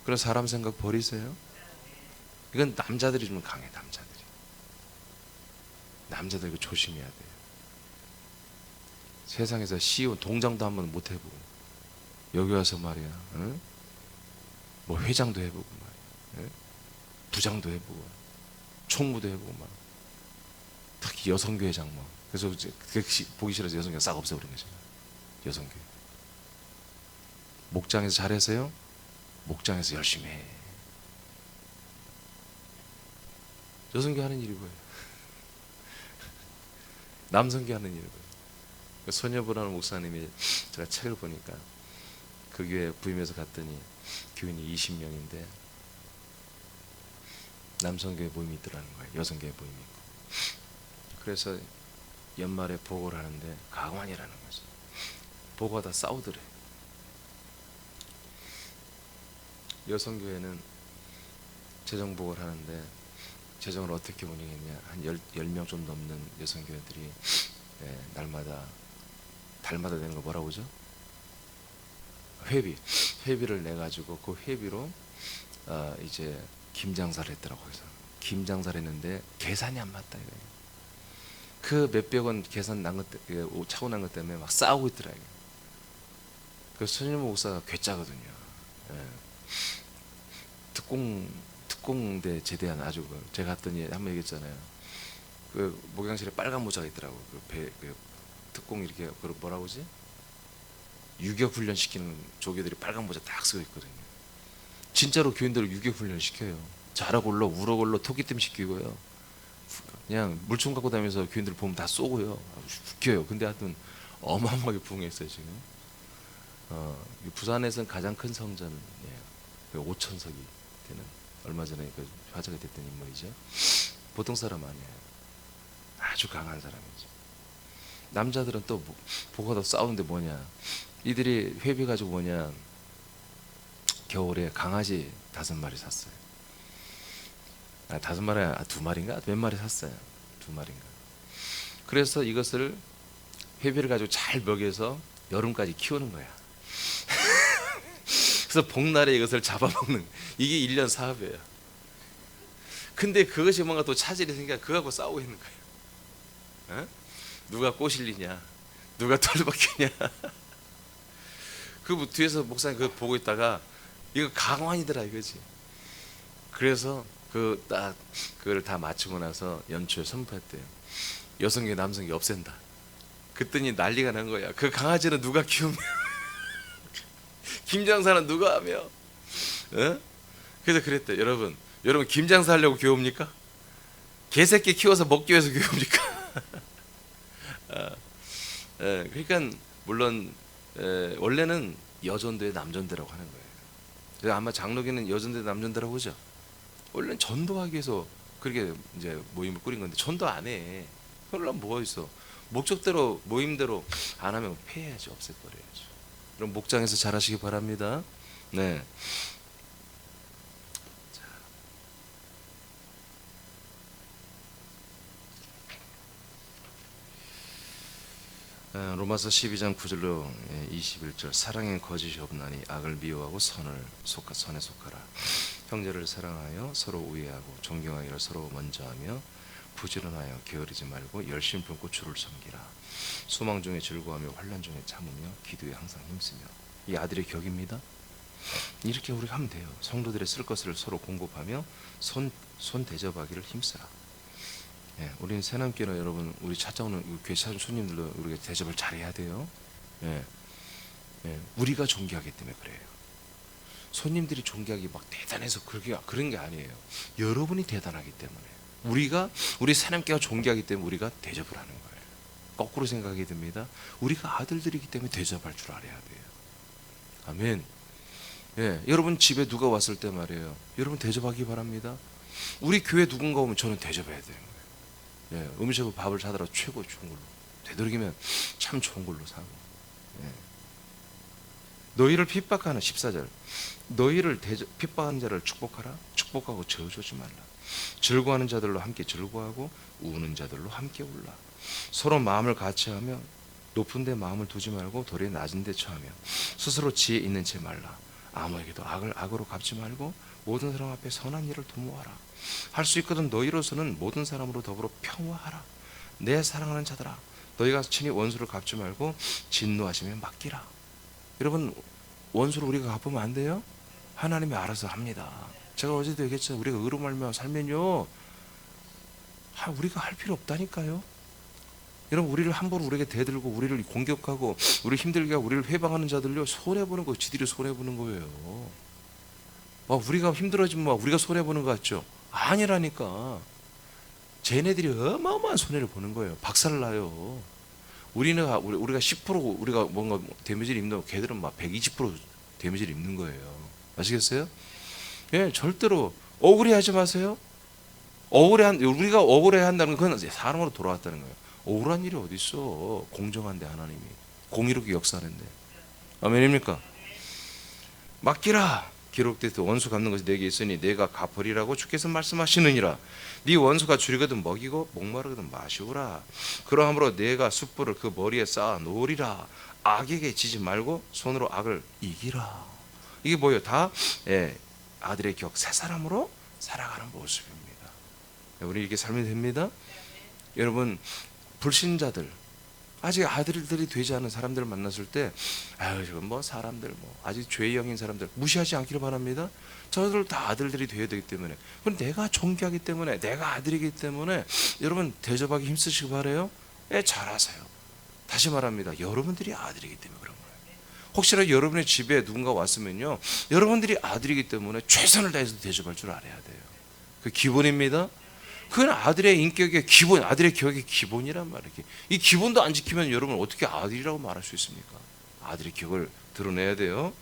그런 사람 생각 버리세요. 이건 남자들이 좀 강해. 남자들 이거 조심해야 돼요. 세상에서 CEO 동장도 한번 못 해보고 여기 와서 말이야, 응? 뭐 회장도 해보고 말이야, 응? 부장도 해보고 총무도 해보고 막, 특히 여성교회장 뭐. 그래서 보기 싫어서 여성교회 싹 없애버린 거죠. 여성교회. 목장에서 잘하세요? 목장에서 열심히 해. 여성교회 하는 일이 뭐예요? 남성교회 하는 일이 뭐예요? 소녀보라는 목사님이, 제가 책을 보니까 그 교회 부임해서 갔더니 교인이 20명인데 남성교회 모임이 있더라는 거예요. 여성교회 모임이 있고. 그래서 연말에 보고를 하는데 가관이라는 거죠. 보고하다 싸우더래. 여성교회는 재정보고를 하는데 재정을 어떻게 운영했냐, 한 10명 좀 넘는 여성교회들이 달마다 되는 거 뭐라고 그러죠? 회비를 내가지고 그 회비로 이제 김장사를 했더라고요. 그래서 김장사를 했는데 계산이 안 맞다 이거예요. 그 몇백 원 계산 차고 난 것 때문에 막 싸우고 있더라고요. 그 손님 목사가 괴짜거든요. 특공대 제대한 아주 제가 갔더니 한번 얘기했잖아요. 그 목양실에 빨간 모자가 있더라고. 그 특공 이렇게 뭐라고 하지? 유격 훈련 시키는 조교들이 빨간 모자 딱 쓰고 있거든요. 진짜로 교인들을 유격 훈련 시켜요. 자라골로 우러골로 토끼댐 시키고요. 그냥 물총 갖고 다니면서 교인들 보면 다 쏘고요. 웃겨요. 근데 하여튼 어마어마하게 부흥했어요 지금. 부산에서는 가장 큰 성전이에요. 5,000석이 되는, 얼마 전에 화제가 됐던 인물이죠. 보통 사람 아니에요. 아주 강한 사람이죠. 남자들은 또 보고도 싸우는데 뭐냐, 이들이 회비 가지고 뭐냐, 겨울에 강아지 5마리 샀어요. 5마리, 2마리인가? 몇 마리 샀어요. 2마리인가. 그래서 이것을 회비를 가지고 잘 먹여서 여름까지 키우는 거야. 그래서 복날에 이것을 잡아먹는, 이게 1년 사업이에요. 근데 그것이 뭔가 또 차질이 생겨 그거하고 싸우고 있는 거예요. 어? 누가 꼬실리냐, 누가 털박히냐. 그 뒤에서 목사님 그거 보고 있다가 이거 강환이더라 이거지. 그래서 그걸 다 마치고 나서 연초에 선포했대요. 여성계 남성계 없앤다. 그랬더니 난리가 난 거야. 그 강아지는 누가 키우며 김장사는 누가 하며. 어? 그래서 그랬대. 여러분 김장사 하려고 교회옵니까? 개새끼 키워서 먹기 위해서 교회옵니까? 그러니까 물론 원래는 여전도의 남전대라고 하는 거예요. 아마 장로교는 여전도의 남전대라고 하죠. 원래는 전도하기 위해서 그렇게 이제 모임을 꾸린 건데 전도 안 해. 그러려면 뭐가 있어? 목적대로 모임대로 안 하면 폐해야지, 없애버려야죠. 그럼 목장에서 잘하시기 바랍니다. 네. 로마서 12장 9절로 21절. 사랑엔 거짓이 없나니 악을 미워하고 선에 속하라. 형제를 사랑하여 서로 우애하고 존경하기를 서로 먼저 하며 부지런하여 게으르지 말고 열심히 품고 주를 섬기라. 소망 중에 즐거워하며 환난 중에 참으며 기도에 항상 힘쓰며. 이 아들의 격입니다. 이렇게 우리가 하면 돼요. 성도들의 쓸 것을 서로 공급하며 손 대접하기를 힘쓰라. 예, 우리는 새남교는 여러분, 우리 찾아오는 교회 찾은 손님들도 우리가 대접을 잘해야 돼요. 예, 우리가 존귀하기 때문에 그래요. 손님들이 존귀하기 막 대단해서 그런 게 아니에요. 여러분이 대단하기 때문에, 우리 새남교가 존귀하기 때문에 우리가 대접을 하는 거예요. 거꾸로 생각하게 됩니다. 우리가 아들들이기 때문에 대접할 줄 알아야 돼요. 아멘. 예, 여러분 집에 누가 왔을 때 말이에요. 여러분 대접하기 바랍니다. 우리 교회 누군가 오면 저는 대접해야 되는 거예요. 예, 음식을 밥을 사더라도 최고 좋은 걸로, 되도록이면 참 좋은 걸로 사고. 예. 너희를 핍박하는 14절. 너희를 핍박하는 자를 축복하라. 축복하고 저주하지 말라. 즐거워하는 자들로 함께 즐거워하고 우는 자들로 함께 울라. 서로 마음을 같이하며 높은 데 마음을 두지 말고 도리어 낮은 데 처하며 스스로 지혜 있는 채 말라. 아무에게도 악을 악으로 갚지 말고 모든 사람 앞에 선한 일을 도모하라. 할 수 있거든 너희로서는 모든 사람으로 더불어 평화하라. 내 사랑하는 자들아, 너희가 친히 원수를 갚지 말고 진노하시면 맡기라. 여러분, 원수를 우리가 갚으면 안 돼요? 하나님이 알아서 합니다. 제가 어제도 얘기했죠. 우리가 의로 말미암아 살면요, 우리가 할 필요 없다니까요. 여러분, 우리를 함부로 우리에게 대들고 우리를 공격하고 우리 힘들게 하고 우리를 회방하는 자들요, 손해보는 거, 지들이 손해보는 거예요. 우리가 힘들어지면 우리가 손해보는 거 같죠? 아니라니까. 쟤네들이 어마어마한 손해를 보는 거예요. 박살나요. 우리가 10% 우리가 뭔가 데미지를 입는다고 걔들은 막 120% 데미지를 입는 거예요. 아시겠어요? 예, 절대로 억울해하지 마세요. 우리가 억울해한다는 건 사람으로 돌아왔다는 거예요. 억울한 일이 어디 있어? 공정한데 하나님이 공의롭게 역사하는데. 아멘입니까? 맡기라. 기록되듯 원수 갚는 것이 내게 있으니 내가 갚으리라고 주께서 말씀하시느니라. 네 원수가 줄이거든 먹이고 목마르거든 마시우라. 그러함으로 내가 숯불을 그 머리에 쌓아 놓으리라. 악에게 지지 말고 손으로 악을 이기라. 이게 뭐예요? 다 아들의 격, 새 사람으로 살아가는 모습입니다. 우리 이렇게 살면 됩니다. 여러분, 불신자들, 아직 아들들이 되지 않은 사람들을 만났을 때, 저건 뭐 사람들, 아직 죄의 영인 사람들 무시하지 않기를 바랍니다. 저들 다 아들들이 되어야 되기 때문에, 그럼 내가 존귀하기 때문에, 내가 아들이기 때문에 여러분 대접하기 힘쓰시기 바래요. 잘하세요. 다시 말합니다. 여러분들이 아들이기 때문에 그런 거예요. 혹시나 여러분의 집에 누군가 왔으면요, 여러분들이 아들이기 때문에 최선을 다해서 대접할 줄 알아야 돼요. 그 기본입니다. 그건 아들의 인격의 기본, 아들의 격의 기본이란 말이에요. 이 기본도 안 지키면 여러분 어떻게 아들이라고 말할 수 있습니까? 아들의 격을 드러내야 돼요.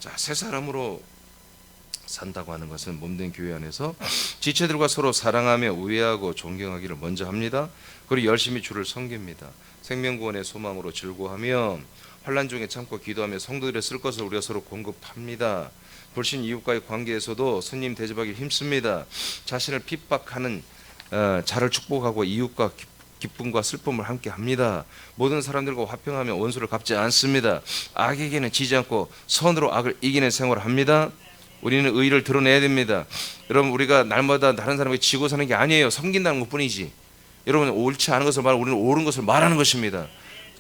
자, 새 사람으로 산다고 하는 것은 몸된 교회 안에서 지체들과 서로 사랑하며 우애하고 존경하기를 먼저 합니다. 그리고 열심히 주를 섬깁니다. 생명구원의 소망으로 즐거워하며 환난 중에 참고 기도하며 성도들의 쓸 것을 우리가 서로 공급합니다. 불신 이웃과의 관계에서도 스님 대접하기 힘씁니다. 자신을 핍박하는 자를 축복하고 이웃과 기쁨과 슬픔을 함께 합니다. 모든 사람들과 화평하며 원수를 갚지 않습니다. 악에게는 지지 않고 선으로 악을 이기는 생활을 합니다. 우리는 의를 드러내야 됩니다. 여러분, 우리가 날마다 다른 사람에게 지고 사는 게 아니에요. 섬긴다는 것뿐이지. 여러분, 옳지 않은 것을 말하고 우리는 옳은 것을 말하는 것입니다.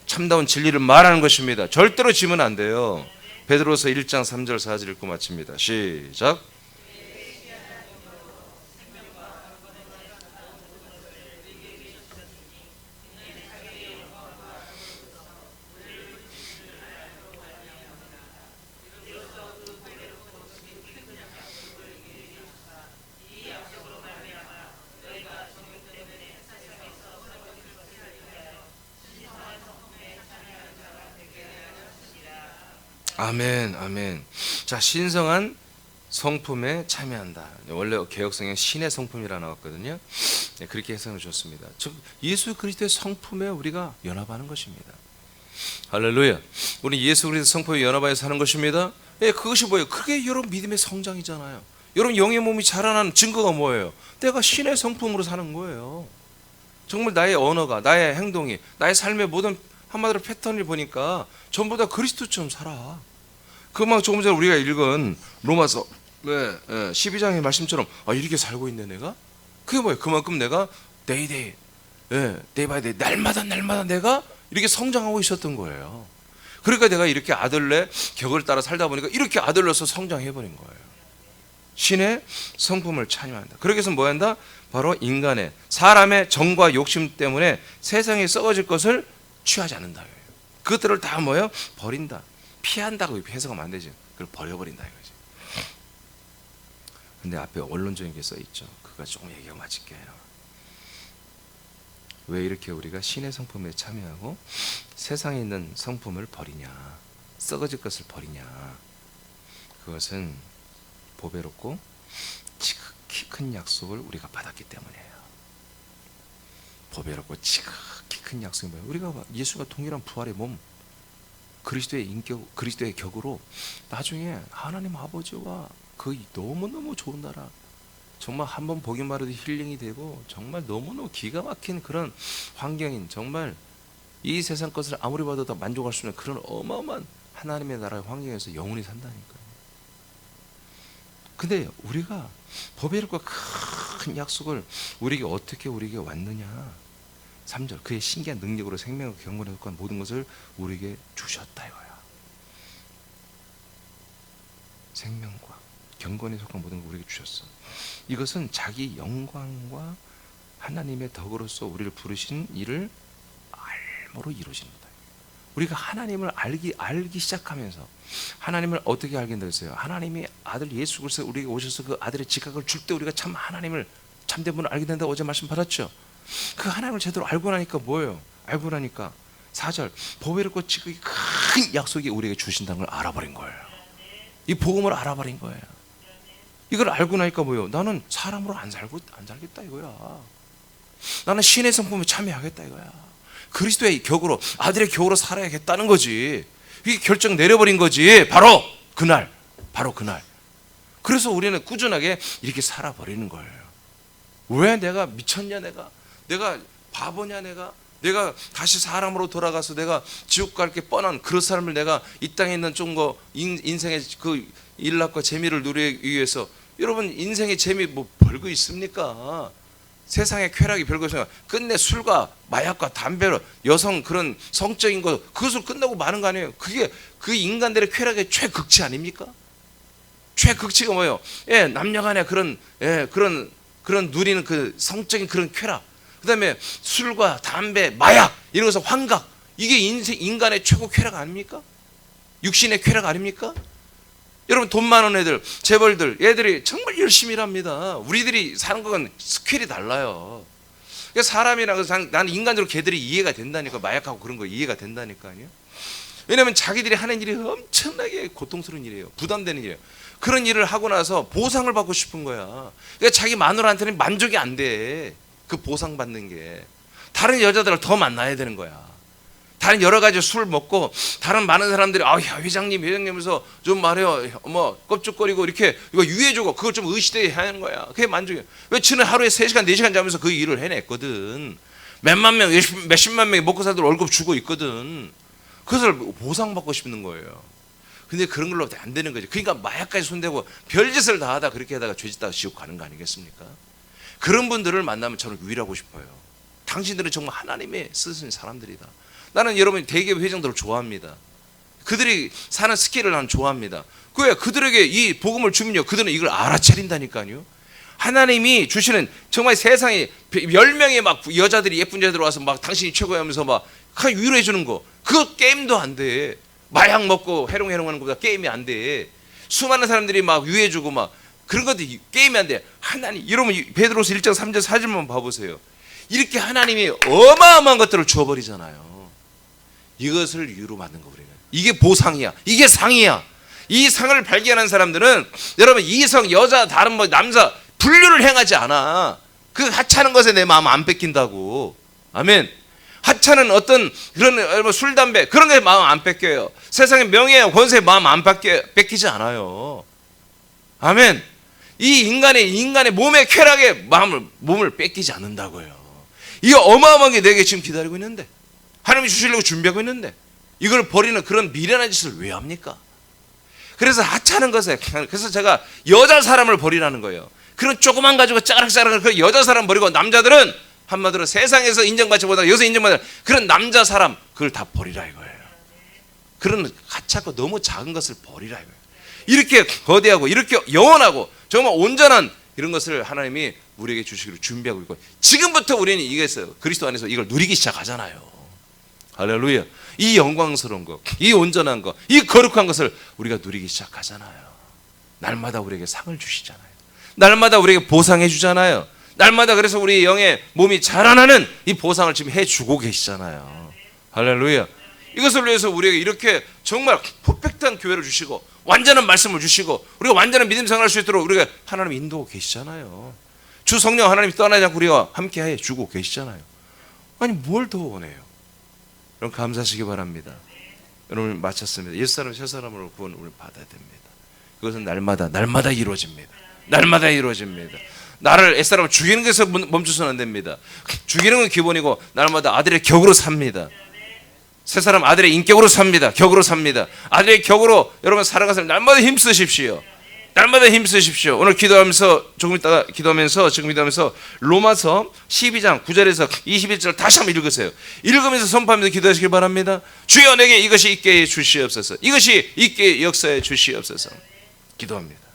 참다운 진리를 말하는 것입니다. 절대로 지면 안 돼요. 베드로서 1장 3절 4절 읽고 마칩니다. 시작. 아멘, 아멘. 자, 신성한 성품에 참여한다. 원래 개혁성경 신의 성품이라 나왔거든요. 네, 그렇게 해석을 줬습니다. 즉 예수 그리스도의 성품에 우리가 연합하는 것입니다. 할렐루야. 우리 예수 그리스도의 성품에 연합하여 사는 것입니다. 예, 그것이 뭐예요? 그게 여러분 믿음의 성장이잖아요. 여러분 영의 몸이 자라나는 증거가 뭐예요? 내가 신의 성품으로 사는 거예요. 정말 나의 언어가, 나의 행동이, 나의 삶의 모든 한마디로 패턴을 보니까 전부 다 그리스도처럼 살아. 그만 조금 전에 우리가 읽은 로마서 12장의 말씀처럼 이렇게 살고 있네 내가. 그게 뭐예요? 그만큼 내가 데이 바이 데이 날마다 내가 이렇게 성장하고 있었던 거예요. 그러니까 내가 이렇게 아들내 격을 따라 살다 보니까 이렇게 아들로서 성장해버린 거예요. 신의 성품을 찬양한다. 그렇게 해서 뭐 한다? 바로 인간의 사람의 정과 욕심 때문에 세상에 썩어질 것을 취하지 않는다. 그것들을 다 뭐예요? 버린다. 피한다고 해석하면 안 되죠. 그걸 버려버린다 이거지. 근데 앞에 원론적인 게 써 있죠. 그거 조금 얘기가 맞을게요. 왜 이렇게 우리가 신의 성품에 참여하고 세상에 있는 성품을 버리냐, 썩어질 것을 버리냐? 그것은 보배롭고 지극히 큰 약속을 우리가 받았기 때문이에요. 보배롭고 지극히 큰 약속이 뭐예요? 우리가 예수가 동일한 부활의 몸, 그리스도의 인격, 그리스도의 격으로 나중에 하나님 아버지와 그 너무너무 좋은 나라, 정말 한번 보기만 해도 힐링이 되고 정말 너무너무 기가 막힌 그런 환경인, 정말 이 세상 것을 아무리 봐도 다 만족할 수 있는 그런 어마어마한 하나님의 나라의 환경에서 영원히 산다니까요. 근데 우리가 보배롭고 큰 약속을 우리에게 어떻게 우리에게 왔느냐? 3절, 그의 신기한 능력으로 생명과 경건에 속한 모든 것을 우리에게 주셨다 이거야. 생명과 경건에 속한 모든 걸 우리에게 주셨어. 이것은 자기 영광과 하나님의 덕으로서 우리를 부르신 일을 알므로 이루어집니다. 우리가 하나님을 알기 시작하면서 하나님을 어떻게 알게 됐어요? 하나님이 아들 예수 그리스도 우리에게 오셔서 그 아들의 직각을 줄 때 우리가 참 하나님을 참된 분을 알게 된다고 어제 말씀 받았죠. 그 하나님을 제대로 알고 나니까 뭐예요? 알고 나니까 4절, 보배롭고 지극히 큰 약속이 우리에게 주신다는 걸 알아버린 거예요. 이 복음을 알아버린 거예요. 이걸 알고 나니까 뭐예요? 나는 사람으로 안 살겠다 이거야. 나는 신의 성품에 참여하겠다 이거야. 그리스도의 격으로, 아들의 격으로 살아야겠다는 거지. 이게 결정 내려버린 거지. 바로 그날. 그래서 우리는 꾸준하게 이렇게 살아버리는 거예요. 왜 내가 미쳤냐, 내가 바보냐, 내가 다시 사람으로 돌아가서 내가 지옥 갈 게 뻔한 그런 삶을 내가 이 땅에 있는 좀 인생의 그 일락과 재미를 누리기 위해서, 여러분 인생의 재미 뭐 별거 있습니까? 세상의 쾌락이 별거 있어요. 끝내 술과 마약과 담배로 여성 그런 성적인 거 그것으로 끝나고 마는 거 아니에요? 그게 그 인간들의 쾌락의 최극치 아닙니까? 최극치가 뭐예요? 예, 남녀간의 그런 누리는 그 성적인 그런 쾌락. 그다음에 술과 담배, 마약 이런 것은 환각. 이게 인간의 최고 쾌락 아닙니까? 육신의 쾌락 아닙니까? 여러분 돈 많은 애들, 재벌들, 얘들이 정말 열심히 일합니다. 우리들이 사는 건 스케일이 달라요. 그러니까 사람이랑 나는 인간적으로 걔들이 이해가 된다니까. 마약하고 그런 거 이해가 된다니까요. 왜냐하면 자기들이 하는 일이 엄청나게 고통스러운 일이에요. 부담되는 일이에요. 그런 일을 하고 나서 보상을 받고 싶은 거야. 그러니까 자기 마누라한테는 만족이 안 돼. 그 보상받는 게. 다른 여자들을 더 만나야 되는 거야. 다른 여러 가지 술 먹고 다른 많은 사람들이 회장님 하면서 좀 말해요. 껍죽거리고 이렇게 이거 유해주고 그걸 좀 의시대야 하는 거야. 그게 만족이야. 왜 지는 하루에 3시간 4시간 자면서 그 일을 해냈거든. 몇만 명, 몇십만 명이 먹고 살도록 월급 주고 있거든. 그것을 보상받고 싶는 거예요. 근데 그런 걸로 안 되는 거죠. 그러니까 마약까지 손대고 별짓을 다 하다 그렇게 하다가 죄짓다가 지옥 가는 거 아니겠습니까? 그런 분들을 만나면 저는 유일하고 싶어요. 당신들은 정말 하나님의 쓰신 사람들이다. 나는 여러분 대기업 회장들을 좋아합니다. 그들이 사는 스킬을 나는 좋아합니다. 왜? 그들에게 이 복음을 주면요, 그들은 이걸 알아차린다니까요. 하나님이 주시는 정말 세상에 10명의 막 여자들이, 예쁜 여자들 와서 막 당신이 최고야 하면서 막 위로해 주는 거, 그거 게임도 안 돼. 마약 먹고 해롱해롱하는 것보다 게임이 안 돼. 수많은 사람들이 막 위해 주고 막 그런 것도 게임이 안 돼. 하나님, 여러분 베드로서 1장 3절 4절만 봐보세요. 이렇게 하나님이 어마어마한 것들을 줘버리잖아요. 이것을 이유로 만든 거 우리는. 이게 보상이야. 이게 상이야. 이 상을 발견한 사람들은 여러분 이성, 여자, 다른 뭐 남자 분류를 행하지 않아. 그 하찮은 것에 내 마음 안 뺏긴다고. 아멘. 하찮은 어떤 그런 술, 담배 그런 게 마음 안 뺏겨요. 세상의 명예와 권세에 마음 안 뺏기지 않아요. 아멘. 이 인간의 몸의 쾌락에 몸을 뺏기지 않는다고요. 이거 어마어마한 게 내게 지금 기다리고 있는데, 하나님이 주시려고 준비하고 있는데 이걸 버리는 그런 미련한 짓을 왜 합니까? 그래서 하찮은 것에, 그래서 제가 여자 사람을 버리라는 거예요. 그런 조그만 가지고 짜락짜락 그 여자 사람 버리고, 남자들은 한마디로 세상에서 인정받지 못하고 여기서 인정받는 그런 남자 사람, 그걸 다 버리라 이거예요. 그런 하찮고 너무 작은 것을 버리라 이거예요. 이렇게 거대하고 이렇게 영원하고 정말 온전한 이런 것을 하나님이 우리에게 주시기로 준비하고 있고, 지금부터 우리는 이게서 그리스도 안에서 이걸 누리기 시작하잖아요. 할렐루야. 이 영광스러운 것, 이 온전한 것, 이 거룩한 것을 우리가 누리기 시작하잖아요. 날마다 우리에게 상을 주시잖아요. 날마다 우리에게 보상해 주잖아요. 날마다 그래서 우리 영의 몸이 자라나는 이 보상을 지금 해주고 계시잖아요. 할렐루야. 이것을 위해서 우리에게 이렇게 정말 퍼펙트한 교회를 주시고 완전한 말씀을 주시고 우리가 완전한 믿음 생활할 수 있도록 우리가 하나님 인도하고 계시잖아요. 주 성령 하나님이 떠나지 않고 우리와 함께 해 주고 계시잖아요. 아니 뭘 더 원해요? 여러분 감사하시기 바랍니다. 여러분 마쳤습니다. 옛사람 새사람으로 구원 우리 받아야 됩니다. 그것은 날마다 이루어집니다. 날마다 이루어집니다. 나를 옛사람을 죽이는 것에서 멈춰서는 안 됩니다. 죽이는 건 기본이고 날마다 아들의 격으로 삽니다. 새사람 아들의 인격으로 삽니다. 격으로 삽니다. 아들의 격으로 여러분 살아가서 날마다 힘쓰십시오. 날마다 힘쓰십시오. 오늘 기도하면서 조금 있다가 지금 기도하면서 로마서 12장 9절에서 21절 다시 한번 읽으세요. 읽으면서 선포하면서 기도하시길 바랍니다. 주여 내게 이것이 있게 해 주시옵소서. 이것이 있게 역사해 주시옵소서. 기도합니다.